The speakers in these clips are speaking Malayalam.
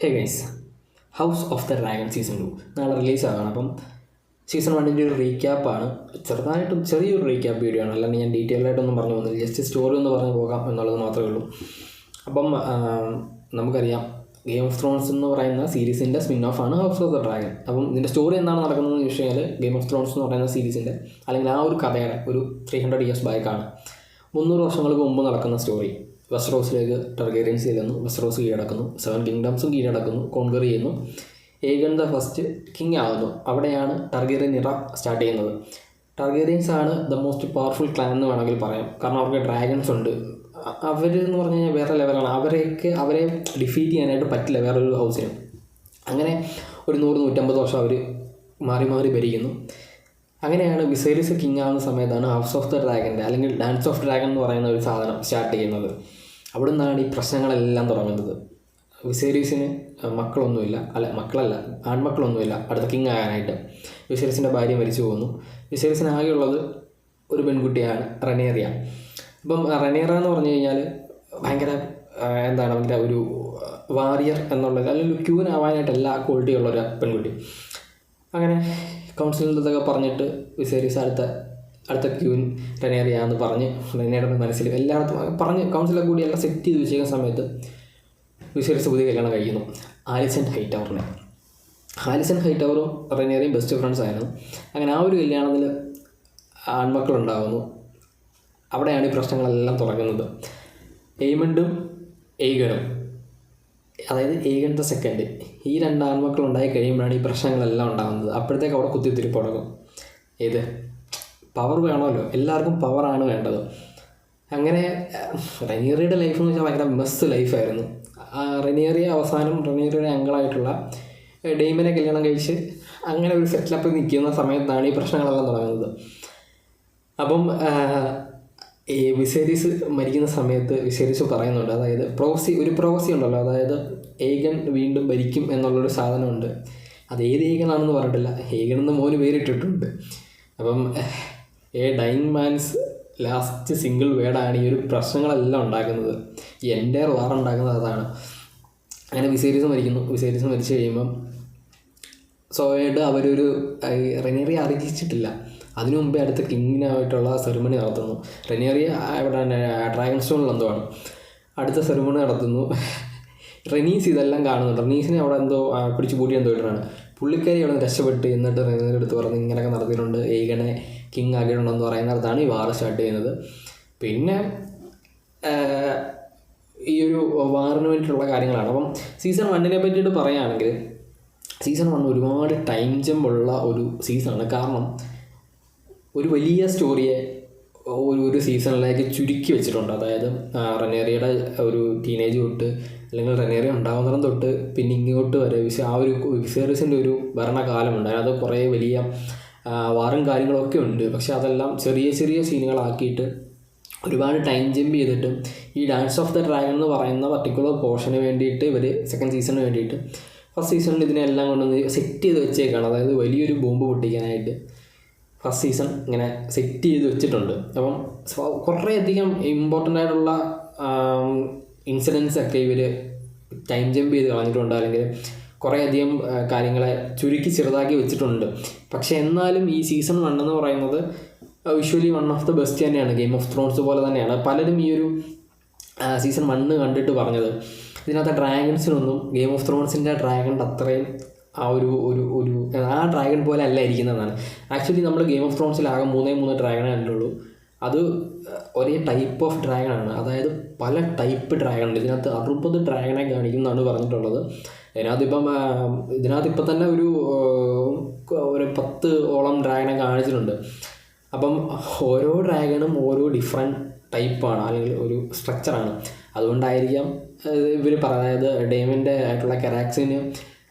Hey guys, house of the dragon season 2 നാളെ റിലീസാകണം. അപ്പം സീസൺ 1 ഒരു റീക്യാപ്പാണ്. ചെറിയൊരു റീക്യാപ്പ് വീഡിയോ ആണ്, അല്ലാണ്ട് ഞാൻ ഡീറ്റെയിൽ ആയിട്ടൊന്നും പറഞ്ഞു പോകുന്നില്ല. ജസ്റ്റ് സ്റ്റോറി ഒന്ന് പറഞ്ഞു പോകാം എന്നുള്ളത് മാത്രമേ ഉള്ളൂ. അപ്പം നമുക്കറിയാം, ഗെയിം ഓഫ് ത്രോൺസ് എന്ന് പറയുന്ന സീരീസിൻ്റെ സ്പിൻ ഓഫ് ആണ് ഹൗസ് ഓഫ് ദ ഡ്രാഗൺ. അപ്പം ഇതിൻ്റെ സ്റ്റോറി എന്താണ് നടക്കുന്നതെന്ന് ചോദിച്ചു കഴിഞ്ഞാൽ, ഗെയിം ഓഫ് ത്രോൺസ് എന്ന് പറയുന്ന സീരീസിൻ്റെ അല്ലെങ്കിൽ ആ ഒരു കഥയുടെ ഒരു 300 years ബാക്കാണ്. 300 വർഷങ്ങൾക്ക് മുമ്പ് നടക്കുന്ന സ്റ്റോറി. വെസ്റ്ററോസിലേക്ക് ടർഗേറിയൻസ് ചെല്ലുന്നു, വെസ്റ്ററോസ് കീഴടക്കുന്നു, 7 കിങ്ഡംസും കീഴടക്കുന്നു, കോൺകർ ചെയ്യുന്നു, ഏഗൺ ദ ഫസ്റ്റ് കിങ് ആകുന്നു. അവിടെയാണ് ടർഗേറിയൻ ഇറ സ്റ്റാർട്ട് ചെയ്യുന്നത്. ടർഗേറിയൻസ് ആണ് ദ മോസ്റ്റ് പവർഫുൾ ക്ലാൻ എന്ന് വേണമെങ്കിൽ പറയാം. കാരണം അവർക്ക് ഡ്രാഗൺസ് ഉണ്ട്. അവരെന്ന് പറഞ്ഞു കഴിഞ്ഞാൽ വേറെ ലെവലാണ്. അവരെ ഡിഫീറ്റ് ചെയ്യാനായിട്ട് പറ്റില്ല വേറൊരു ഹൗസിനും. അങ്ങനെ ഒരു 100-150 വർഷം അവർ മാറി മാറി ഭരിക്കുന്നു. അങ്ങനെയാണ് വിസേരിയസ് കിങ് ആവുന്ന സമയത്താണ് ഹൗസ് ഓഫ് ദ ഡ്രാഗൻ്റെ അല്ലെങ്കിൽ ഡാൻസ് ഓഫ് ഡ്രാഗൺ എന്ന് പറയുന്ന ഒരു സാധനം സ്റ്റാർട്ട് ചെയ്യുന്നത്. അവിടെ നിന്നാണ് ഈ പ്രശ്നങ്ങളെല്ലാം തുടങ്ങുന്നത്. വിസേരിയസിന് മക്കളല്ല ആൺമക്കളൊന്നുമില്ല അടുത്ത കിങ് ആകാനായിട്ട്. വിസേരിയസിൻ്റെ ഭാര്യ മരിച്ചു പോകുന്നു. വിസേരിയസിന് ആകെയുള്ളത് ഒരു പെൺകുട്ടിയാണ്, റനേറിയ. ഇപ്പം റനേറിയ എന്ന് പറഞ്ഞു കഴിഞ്ഞാൽ ഭയങ്കര ഭയങ്കര ഒരു വാരിയർ എന്നുള്ളത്, അല്ലെങ്കിൽ ക്യൂൻ ആവാനായിട്ട് എല്ലാ ക്വാളിറ്റിയുള്ള ഒരു പെൺകുട്ടി. അങ്ങനെ കൗൺസിലിൻ്റെതൊക്കെ പറഞ്ഞിട്ട് വിസേരിയസ് അടുത്ത ക്യൂൻ റനേറിയ എന്ന് പറഞ്ഞ് റനേറിയുടെ മനസ്സിൽ എല്ലായിടത്തും പറഞ്ഞ് കൗൺസിലൊക്കെ കൂടി എല്ലാം സെറ്റ് ചെയ്ത് വെച്ചിരിക്കുന്ന സമയത്ത് വിസേരിയസ് പുതിയ കല്യാണം കഴിക്കുന്നു ആലിസൺ ഹൈറ്റവറിനെ. ആലിസൺ ഹൈറ്റവറും റനേറിയയും ബെസ്റ്റ് ഫ്രണ്ട്സ് ആയിരുന്നു. അങ്ങനെ ആ ഒരു കല്യാണത്തിൽ ആൺമക്കളുണ്ടാകുന്നു. അവിടെയാണ് ഈ പ്രശ്നങ്ങളെല്ലാം തുടങ്ങുന്നത്. എയ്മണ്ടും ഏഗണും, അതായത് ഏഗൺ ദ സെക്കൻഡ്, ഈ 2 ആൺമക്കളുണ്ടായി കഴിയുമ്പോഴാണ് ഈ പ്രശ്നങ്ങളെല്ലാം ഉണ്ടാകുന്നത്. അപ്പോഴത്തേക്ക് അവിടെ കുത്തിത്തിരിപ്പ് തുടങ്ങും. പവർ വേണമല്ലോ, എല്ലാവർക്കും പവറാണ് വേണ്ടത്. അങ്ങനെ റനേറിയയുടെ ലൈഫ് എന്ന് വെച്ചാൽ ഭയങ്കര മെസ്സ് ലൈഫായിരുന്നു. റനേറിയ അവസാനം റനേറിയയുടെ അങ്കിളായിട്ടുള്ള ഡെയ്മനെ കല്യാണം കഴിച്ച് അങ്ങനെ ഒരു സെറ്റിലപ്പ് നിൽക്കുന്ന സമയത്താണ് ഈ പ്രശ്നങ്ങളെല്ലാം തുടങ്ങുന്നത്. അപ്പം വിസേരിയസ് മരിക്കുന്ന സമയത്ത് വിസേരിയസ് പറയുന്നുണ്ട്, അതായത് ഒരു പ്രോസി ഉണ്ടല്ലോ, അതായത് ഏഗൺ വീണ്ടും ഭരിക്കും എന്നുള്ളൊരു സാധനമുണ്ട്. അത് ഏത് ഏഗണാണെന്ന് പറഞ്ഞിട്ടില്ല, ഏഗൺ എന്ന് മോന് പേരിട്ടിട്ടുണ്ട്. അപ്പം ഡൈങ് മാൻസ് ലാസ്റ്റ് സിംഗിൾ വേർഡാണ് ഈ ഒരു പ്രശ്നങ്ങളെല്ലാം ഉണ്ടാക്കുന്നത്. ഈ എൻ്റെ വാറുണ്ടാക്കുന്നത് അതാണ്. അങ്ങനെ വിസേരിയസ് മരിക്കുന്നു. വിസേരിയസ് മരിച്ചു കഴിയുമ്പം സോയായിട്ട് അവരൊരു റനേറിയ അറിയിച്ചിട്ടില്ല. അതിനു മുമ്പേ അടുത്ത കിങ്ങിനായിട്ടുള്ള സെറിമണി നടത്തുന്നു. റനേറിയ ഇവിടെ ഡ്രാഗൺ സ്റ്റോണിൽ എന്തോ ആണ് അടുത്ത സെറിമണി നടത്തുന്നു. റെനീസ് ഇതെല്ലാം കാണുന്നുണ്ട്. റെനീസിനെ അവിടെ എന്തോ പിടിച്ചു പൂട്ടി എന്തോ ഇട്ടാണ്. പുള്ളിക്കാരി അവിടെ രക്ഷപ്പെട്ട് എന്നിട്ട് റനേറിയ എടുത്ത് പറഞ്ഞ് ഇങ്ങനെയൊക്കെ നടത്തിയിട്ടുണ്ട്, ഏഗണെ കിങ് ആക്കിയിട്ടുണ്ടെന്ന് പറയുന്നിടത്താണ് ഈ വാർ സ്റ്റാർട്ട് ചെയ്യുന്നത്. പിന്നെ ഈ ഒരു വാറിന് വേണ്ടിയിട്ടുള്ള കാര്യങ്ങളാണ്. അപ്പം സീസൺ 1 പറ്റിയിട്ട് പറയുകയാണെങ്കിൽ, സീസൺ 1 ഒരുപാട് ടൈം ജമ്പുള്ള ഒരു സീസണാണ്. കാരണം ഒരു വലിയ സ്റ്റോറിയെ ഒരു സീസണിലേക്ക് ചുരുക്കി വെച്ചിട്ടുണ്ട്. അതായത് റനേറിയയുടെ ഒരു ടീനേജ് തൊട്ട് അല്ലെങ്കിൽ റനേറിയ ഉണ്ടാകുന്നിടം തൊട്ട് പിന്നെ ഇങ്ങോട്ട് വരെ ആ ഒരു വിസേരിയസിൻ്റെ ഒരു ഭരണകാലമുണ്ട്. അതിനകത്ത് കുറേ വലിയ വാറും കാര്യങ്ങളൊക്കെ ഉണ്ട്. പക്ഷെ അതെല്ലാം ചെറിയ ചെറിയ സീനുകളാക്കിയിട്ട് ഒരുപാട് ടൈം ജമ്പ് ചെയ്തിട്ട് ഈ ഡാൻസ് ഓഫ് ദ ഡ്രാഗൺ എന്ന് പറയുന്ന പർട്ടിക്കുലർ പോർഷന് വേണ്ടിയിട്ട് ഇവർ സെക്കൻഡ് സീസണിന് വേണ്ടിയിട്ട് ഫസ്റ്റ് സീസണിൽ ഇതിനെല്ലാം കൊണ്ടുവന്ന് സെറ്റ് ചെയ്ത് വെച്ചേക്കാണ്. അതായത് വലിയൊരു ബോംബ് പൊട്ടിക്കാനായിട്ട് ഫസ്റ്റ് സീസൺ ഇങ്ങനെ സെറ്റ് ചെയ്ത് വെച്ചിട്ടുണ്ട്. അപ്പം കുറേയധികം ഇമ്പോർട്ടൻ്റ് ആയിട്ടുള്ള ഇൻസിഡൻസ് ഒക്കെ ഇവർ ടൈം ജമ്പ് ചെയ്ത് കളഞ്ഞിട്ടുണ്ട്, അല്ലെങ്കിൽ കുറേയധികം കാര്യങ്ങളെ ചുരുക്കി ചെറുതാക്കി വെച്ചിട്ടുണ്ട്. പക്ഷെ എന്നാലും ഈ സീസൺ 1 എന്ന് പറയുന്നത് visually one of the best തന്നെയാണ്. ഗെയിം ഓഫ് ത്രോൺസ് പോലെ തന്നെയാണ്. പലരും ഈ ഒരു സീസൺ 1 കണ്ടിട്ട് പറഞ്ഞത്, ഇതിനകത്ത് ഡ്രാഗൺസിനൊന്നും ഗെയിം ഓഫ് ത്രോൺസിൻ്റെ ഡ്രാഗണിൻ്റെ അത്രയും ആ ഡ്രാഗൺ പോലെ അല്ല ഇരിക്കുന്നതെന്നാണ്. ആക്ച്വലി നമ്മൾ ഗെയിം ഓഫ് ത്രോൺസിൽ ആകെ 3 ഡ്രാഗണേ കണ്ടുള്ളൂ. അത് ഒരേ ടൈപ്പ് ഓഫ് ഡ്രാഗണാണ്. അതായത് പല ടൈപ്പ് ഡ്രാഗണുണ്ട്. ഇതിനകത്ത് 60 ഡ്രാഗണെ കാണിക്കുന്നതാണ് പറഞ്ഞിട്ടുള്ളത്. ഇതിനകത്ത് ഇപ്പം തന്നെ ഒരു 10ഓളം ഡ്രാഗണെ കാണിച്ചിട്ടുണ്ട്. അപ്പം ഓരോ ഡ്രാഗണും ഓരോ ഡിഫറെൻറ്റ് ടൈപ്പാണ്, അല്ലെങ്കിൽ ഒരു സ്ട്രക്ചറാണ്. അതുകൊണ്ടായിരിക്കാം ഇവർ അതായത് ഡെയ്മൻ്റെ ആയിട്ടുള്ള കെറാക്സിന്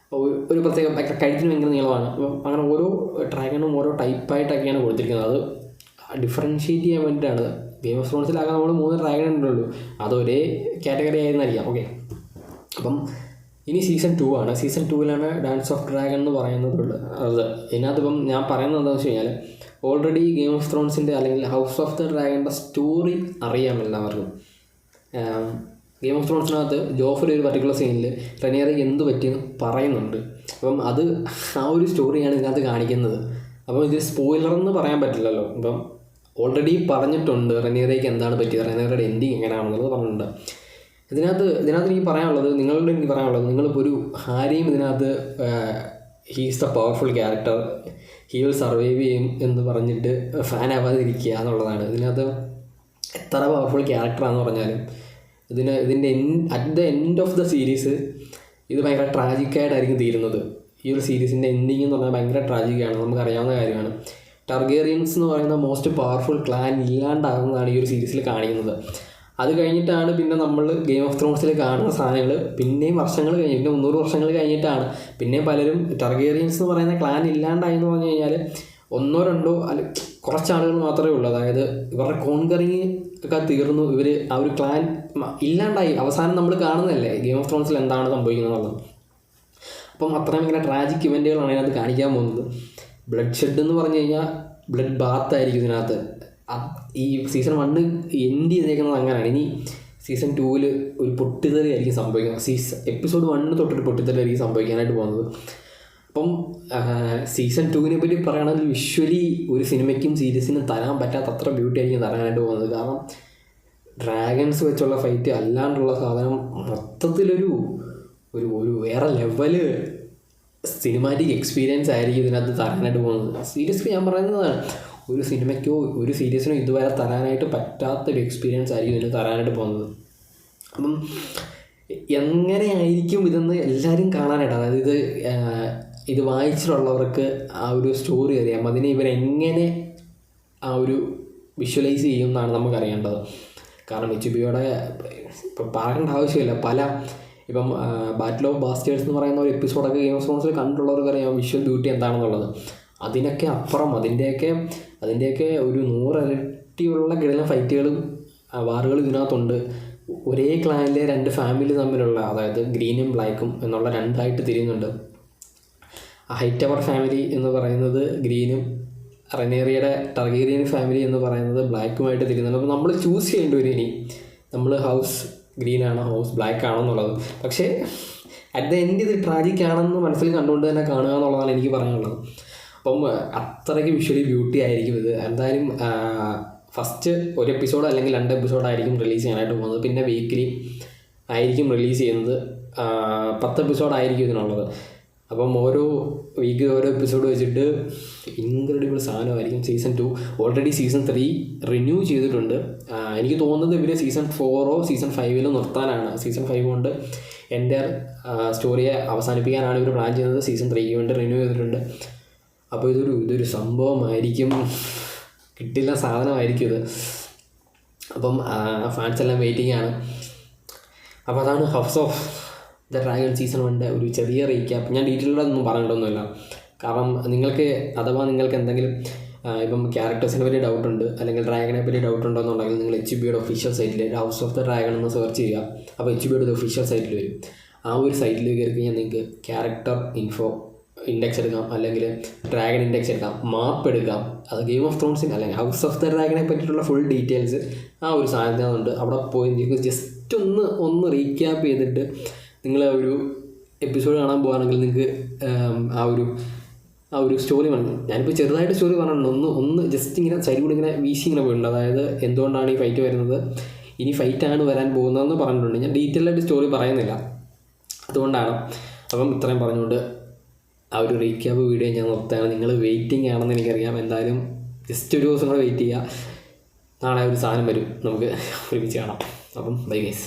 ഒരു പ്രത്യേക കഴുത്തിന് ഭയങ്കര നീളമാണ്. അപ്പം അങ്ങനെ ഓരോ ഡ്രാഗണും ഓരോ ടൈപ്പായിട്ടൊക്കെയാണ് കൊടുത്തിരിക്കുന്നത്. അത് ഡിഫറൻഷ്യേറ്റ് ചെയ്യാൻ വേണ്ടിയിട്ടാണ്. ഗെയിം ഓഫ് ത്രോൺസിലാകെ നമ്മൾ 3 ഡ്രാഗൺ ഉണ്ടല്ലോ, അത് ഒരേ കാറ്റഗറി ആയിരുന്നായിരിക്കാം. ഓക്കെ, അപ്പം ഇനി സീസൺ 2 ആണ്. സീസൺ 2 ഡാൻസ് ഓഫ് ഡ്രാഗൺ എന്ന് പറയുന്നത്. ഇതിനകത്തിപ്പം ഞാൻ പറയുന്നത് എന്താണെന്ന് വെച്ച് കഴിഞ്ഞാൽ, ഓൾറെഡി ഗെയിം ഓഫ് ത്രോൺസിൻ്റെ അല്ലെങ്കിൽ ഹൗസ് ഓഫ് ദ ഡ്രാഗണിൻ്റെ സ്റ്റോറി അറിയാം എല്ലാവർക്കും. ഗെയിം ഓഫ് ത്രോൺസിനകത്ത് ജോഫ്രി ഒരു പർട്ടിക്കുലർ സീനിൽ റെനേറയ്ക്ക് എന്ത് പറ്റിയെന്ന് പറയുന്നുണ്ട്. അപ്പം അത് ആ ഒരു സ്റ്റോറിയാണ് ഇതിനകത്ത് കാണിക്കുന്നത്. അപ്പം ഇത് സ്പോയിലറെന്ന് പറയാൻ പറ്റില്ലല്ലോ. ഇപ്പം ഓൾറെഡി പറഞ്ഞിട്ടുണ്ട് റെനേറയ്ക്ക് എന്താണ് പറ്റിയത്, റെനേറയുടെ എൻഡിങ് എങ്ങനെയാണെന്നുള്ളത് പറഞ്ഞിട്ടുണ്ട്. ഇതിനകത്ത് എനിക്ക് പറയാനുള്ളത്, എനിക്ക് പറയാനുള്ളത്, നിങ്ങളിപ്പോൾ ഒരു ഹാരിയും ഇതിനകത്ത് he's the powerful character, he will survive ചെയ്യും എന്ന് പറഞ്ഞിട്ട് ഫാൻ ആവാതിരിക്കുക എന്നുള്ളതാണ്. ഇതിനകത്ത് എത്ര പവർഫുൾ ക്യാരക്ടറാണെന്ന് പറഞ്ഞാലും ഇതിൻ്റെ at the end of the series ഇത് ഭയങ്കര ട്രാജിക്കായിട്ടായിരിക്കും തീരുന്നത്. ഈ ഒരു സീരീസിൻ്റെ എൻഡിങ് എന്ന് പറഞ്ഞാൽ ഭയങ്കര ട്രാജിക്കാണ്, നമുക്കറിയാവുന്ന കാര്യമാണ്. ടർഗേറിയൻസ് എന്ന് പറയുന്ന മോസ്റ്റ് പവർഫുൾ ക്ലാൻ ഇല്ലാണ്ടാകുന്നതാണ് ഈ ഒരു സീരീസിൽ കാണിക്കുന്നത്. അത് കഴിഞ്ഞിട്ടാണ് പിന്നെ നമ്മൾ ഗെയിം ഓഫ് ത്രോൺസിൽ കാണുന്ന സാധനങ്ങൾ പിന്നെയും വർഷങ്ങൾ കഴിഞ്ഞ്, പിന്നെ 300 വർഷങ്ങൾ കഴിഞ്ഞിട്ടാണ് പിന്നെയും പലരും ടർഗേറിയൻസ് എന്ന് പറയുന്ന ക്ലാൻ ഇല്ലാണ്ടായി എന്ന് പറഞ്ഞു കഴിഞ്ഞാൽ 1-2 അല്ല കുറച്ചാളുകൾ മാത്രമേ ഉള്ളൂ. അതായത് ഇവരുടെ കോൺകറിങ് ഒക്കെ തീർന്നു, ഇവർ ആ ഒരു ക്ലാൻ ഇല്ലാണ്ടായി. അവസാനം നമ്മൾ കാണുന്നതല്ലേ ഗെയിം ഓഫ് ത്രോൺസിൽ എന്താണ് സംഭവിക്കുന്നത് എന്നുള്ളത്. അപ്പം അത്രയും ഇങ്ങനെ ട്രാജിക് ഇവൻറ്റുകളാണ് ഇതിനകത്ത് കാണിക്കാൻ പോകുന്നത്. ബ്ലഡ് ഷെഡ് എന്ന് പറഞ്ഞു കഴിഞ്ഞാൽ ബ്ലഡ് ബാത്ത് ആയിരിക്കും ഇതിനകത്ത്. ഈ സീസൺ 1 എൻഡ് ചെയ്തേക്കുന്നത് അങ്ങനെയാണ്. ഇനി സീസൺ 2 ഒരു പൊട്ടിത്തെറി ആയിരിക്കും സംഭവിക്കുന്നത്. എപ്പിസോഡ് 1 തൊട്ടൊരു പൊട്ടിത്തെറി ആയിരിക്കും സംഭവിക്കാനായിട്ട് പോകുന്നത്. അപ്പം സീസൺ 2 പറ്റി പറയുകയാണെങ്കിൽ വിഷ്വലി ഒരു സിനിമയ്ക്കും സീരീസിനും തരാൻ പറ്റാത്ത അത്ര ബ്യൂട്ടി ആയിരിക്കും തരാനായിട്ട് പോകുന്നത്. കാരണം ഡ്രാഗൺസ് വെച്ചുള്ള ഫൈറ്റ് അല്ലാണ്ടുള്ള സാധനം മൊത്തത്തിലൊരു ഒരു വേറെ ലെവല് സിനിമാറ്റിക് എക്സ്പീരിയൻസ് ആയിരിക്കും ഇതിനകത്ത് തരാനായിട്ട് പോകുന്നത്. സീരിയസ്ലി ഞാൻ പറയുന്നതാണ്, ഒരു സിനിമയ്ക്കോ ഒരു സീരീസിനോ ഇതുവരെ തരാനായിട്ട് പറ്റാത്തൊരു എക്സ്പീരിയൻസ് ആയിരിക്കും ഇതിന് തരാനായിട്ട് പോകുന്നത്. അപ്പം എങ്ങനെയായിരിക്കും ഇതെന്ന് എല്ലാവരും കാണാനായിട്ട്, അതായത് ഇത് വായിച്ചിട്ടുള്ളവർക്ക് ആ ഒരു സ്റ്റോറി അറിയാം, അതിനെ ഇവരെങ്ങനെ ആ ഒരു വിഷ്വലൈസ് ചെയ്യും എന്നാണ് നമുക്കറിയേണ്ടത്. കാരണം HBO-യുടെ ഇപ്പം പറയേണ്ട ആവശ്യമില്ല, ഇപ്പം ബാറ്റിൽ ഓഫ് ബാസ്റ്റേഴ്സ് എന്ന് പറയുന്ന ഒരു എപ്പിസോഡൊക്കെ ഗെയിം ഓഫ് ത്രോൺസിൽ കണ്ടിട്ടുള്ളവർക്ക് അറിയാം വിഷ്വൽ ബ്യൂട്ടി എന്താണെന്നുള്ളത്. അതിനൊക്കെ അപ്പുറം അതിൻ്റെയൊക്കെ ഒരു 100 ഇരട്ടിയുള്ള കിടന്ന ഫൈറ്റുകളും വാറുകളും ഇതിനകത്തുണ്ട്. ഒരേ ക്ലാനിലെ 2 ഫാമിലി തമ്മിലുള്ള, അതായത് ഗ്രീനും ബ്ലാക്കും എന്നുള്ള 2ആയിട്ട് തിരിയുന്നുണ്ട്. ഹൈറ്റവർ ഫാമിലി എന്ന് പറയുന്നത് ഗ്രീനും, റെനേറിയയുടെ ടർഗേറിയൻ ഫാമിലി എന്ന് പറയുന്നത് ബ്ലാക്കുമായിട്ട് തിരിയുന്നുണ്ട്. അപ്പോൾ നമ്മൾ ചൂസ് ചെയ്യേണ്ടി വരും ഇനി നമ്മൾ ഹൗസ് ഗ്രീൻ ആണോ ഹൗസ് ബ്ലാക്ക് ആണോ എന്നുള്ളത്. പക്ഷേ അറ്റ് ദ എൻഡ് ഇത് ട്രാജിക് ആണെന്ന് മനസ്സിൽ കണ്ടുകൊണ്ട് തന്നെ കാണുക എന്നുള്ളതാണ് എനിക്ക് പറയാനുള്ളത്. അപ്പം അത്രയ്ക്ക് വിഷ്വലി ബ്യൂട്ടി ആയിരിക്കും ഇത്. എന്തായാലും ഫസ്റ്റ് ഒരു എപ്പിസോഡ് അല്ലെങ്കിൽ 2 എപ്പിസോഡായിരിക്കും റിലീസ് ചെയ്യാനായിട്ട് പോകുന്നത്. പിന്നെ വീക്കിലി ആയിരിക്കും റിലീസ് ചെയ്യുന്നത്. 10 എപ്പിസോഡായിരിക്കും ഇതിനുള്ളത്. അപ്പം ഓരോ വീക്ക് ഓരോ എപ്പിസോഡ് വെച്ചിട്ട് ഇൻക്രെഡിബിൾ സാധനമായിരിക്കും. സീസൺ 2 ഓൾറെഡി സീസൺ 3 റിന്യൂ ചെയ്തിട്ടുണ്ട്. എനിക്ക് തോന്നുന്നത് ഇവർ സീസൺ 4 സീസൺ 5 നിർത്താനാണ്. സീസൺ 5 കൊണ്ട് എൻ്റെ സ്റ്റോറിയെ അവസാനിപ്പിക്കാനാണ് ഇവർ പ്ലാൻ ചെയ്യുന്നത്. സീസൺ 3 കൊണ്ട് റിന്യൂ ചെയ്തിട്ടുണ്ട്. അപ്പോൾ ഇതൊരു സംഭവമായിരിക്കും, കിട്ടില്ല സാധനമായിരിക്കും ഇത്. അപ്പം ഫാൻസ് എല്ലാം വെയിറ്റിംഗ് ആണ്. അപ്പോൾ അതാണ് house of the dragon season 1 ഒരു ചെറിയ റീക്യാപ്പ്. ഞാൻ ഡീറ്റെയിൽഡൊന്നും പറഞ്ഞിട്ടൊന്നുമില്ല. കാരണം നിങ്ങൾക്ക് എന്തെങ്കിലും ഇപ്പം ക്യാരക്ടേഴ്സിനെ പറ്റി ഡൗട്ടുണ്ട് അല്ലെങ്കിൽ ഡ്രാഗനെ പറ്റി ഡൗട്ട് ഉണ്ടോയെന്നുണ്ടെങ്കിൽ നിങ്ങൾ HBO-യുടെ ഒഫീഷ്യൽ സൈറ്റിൽ ഹൗസ് ഓഫ് ദ ഡ്രാഗൺ എന്ന് സെർച്ച് ചെയ്യുക. അപ്പോൾ HBO-യുടെ ഒഫീഷ്യൽ സൈറ്റിൽ വരും. ആ ഒരു സൈറ്റിൽ കയറി കഴിഞ്ഞാൽ നിങ്ങൾക്ക് ക്യാരക്ടർ ഇൻഡെക്സ് എടുക്കാം, അല്ലെങ്കിൽ ഡ്രാഗൺ ഇൻഡെക്സ് എടുക്കാം, മാപ്പ് എടുക്കാം. അത് ഗെയിം ഓഫ് ത്രോൺസിന് അല്ലെങ്കിൽ ഹൗസ് ഓഫ് ദ ഡ്രാഗനെ പറ്റിയിട്ടുള്ള ഫുൾ ഡീറ്റെയിൽസ് ആ ഒരു സാധനത്തിനുണ്ട്. അവിടെ പോയി നിങ്ങൾക്ക് ജസ്റ്റ് ഒന്ന് റീക്യാപ്പ് ചെയ്തിട്ട് നിങ്ങൾ ഒരു എപ്പിസോഡ് കാണാൻ പോകുകയാണെങ്കിൽ നിങ്ങൾക്ക് ആ ഒരു സ്റ്റോറി പറഞ്ഞു. ഞാനിപ്പോൾ ചെറുതായിട്ട് സ്റ്റോറി പറഞ്ഞിട്ടുണ്ട്. ഒന്ന് ജസ്റ്റ് ഇങ്ങനെ സൈഡിൽ കൂടി ഇങ്ങനെ വീശി ഇങ്ങനെ പോയിട്ടുണ്ട്. അതായത് എന്തുകൊണ്ടാണ് ഈ ഫൈറ്റ് വരുന്നത്, ഇനി ഫൈറ്റാണ് വരാൻ പോകുന്നതെന്ന് പറഞ്ഞിട്ടുണ്ട്. ഞാൻ ഡീറ്റെയിലായിട്ട് സ്റ്റോറി പറയുന്നില്ല, അതുകൊണ്ടാണ്. അപ്പം ഇത്രയും പറഞ്ഞുകൊണ്ട് ആ ഒരു റീക്യാപ്പ് വീഡിയോ ഞാൻ നിർത്തുകയാണ്. നിങ്ങൾ വെയിറ്റിംഗ് ആണെന്ന് എനിക്കറിയാം. എന്തായാലും ജസ്റ്റ് ഒരു ദിവസം കൂടെ വെയിറ്റ് ചെയ്യുക. നാളെ ഒരു സാധനം വരും, നമുക്ക് ഒരുമിച്ച് കാണാം. അപ്പം ബൈ ഗൈസ്.